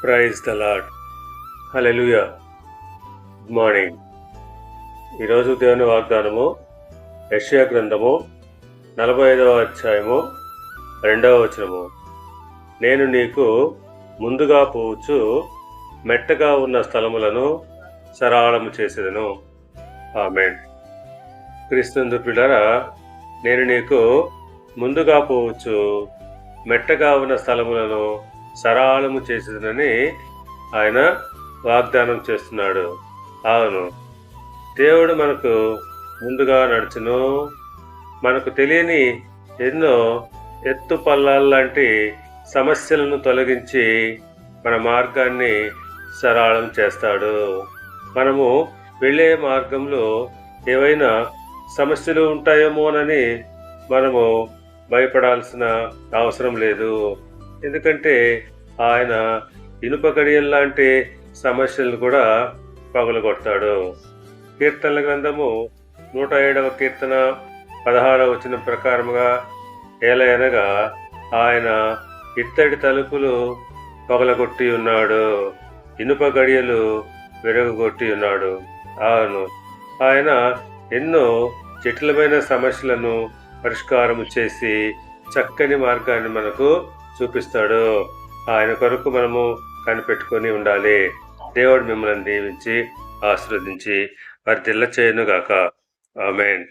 Praise the Lord. Hallelujah. Good morning. ఈరోజు దేవుని వాగ్దానము యెషయా గ్రంథము 45వ అధ్యాయము 2వ వచనము. నేను నీకు ముందుగా పోవచ్చు మెట్టగా ఉన్న స్థలములను సరళము చేసేదను. ఆమేన్. క్రీస్తునందు ప్రియులారా, నేను నీకు ముందుగా పోవచ్చు మెట్టగా ఉన్న స్థలములను సరళము చేసేదనని ఆయన వాగ్దానం చేస్తున్నాడు. అవును, దేవుడు మనకు ముందుగా నడుచును. మనకు తెలియని ఎన్నో ఎత్తు పల్లాల్లాంటి సమస్యలను తొలగించి మన మార్గాన్ని సరళం చేస్తాడు. మనము వెళ్ళే మార్గంలో ఏవైనా సమస్యలు ఉంటాయేమోనని మనము భయపడాల్సిన అవసరం లేదు. ఎందుకంటే ఆయన ఇనుప గడియల్లాంటి సమస్యలను కూడా పగలగొడతాడు. కీర్తనల గ్రంథము 107వ కీర్తన 16వ వచనం ప్రకారముగా ఏలయనగా ఆయన ఇత్తడి తలుపులు పగలగొట్టి ఉన్నాడు, ఇనుప గడియలు విరగొట్టి ఉన్నాడు. అవును, ఆయన ఎన్నో జటిలమైన సమస్యలను పరిష్కారం చేసి చక్కని మార్గాన్ని మనకు చూపిస్తాడు. ఆయన కొరకు మనము కనిపెట్టుకొని ఉండాలి. దేవుడు మిమ్మల్ని దీవించి ఆశీర్వదించి వర్ధిల్ల చేయనుగాక. ఆమేన్.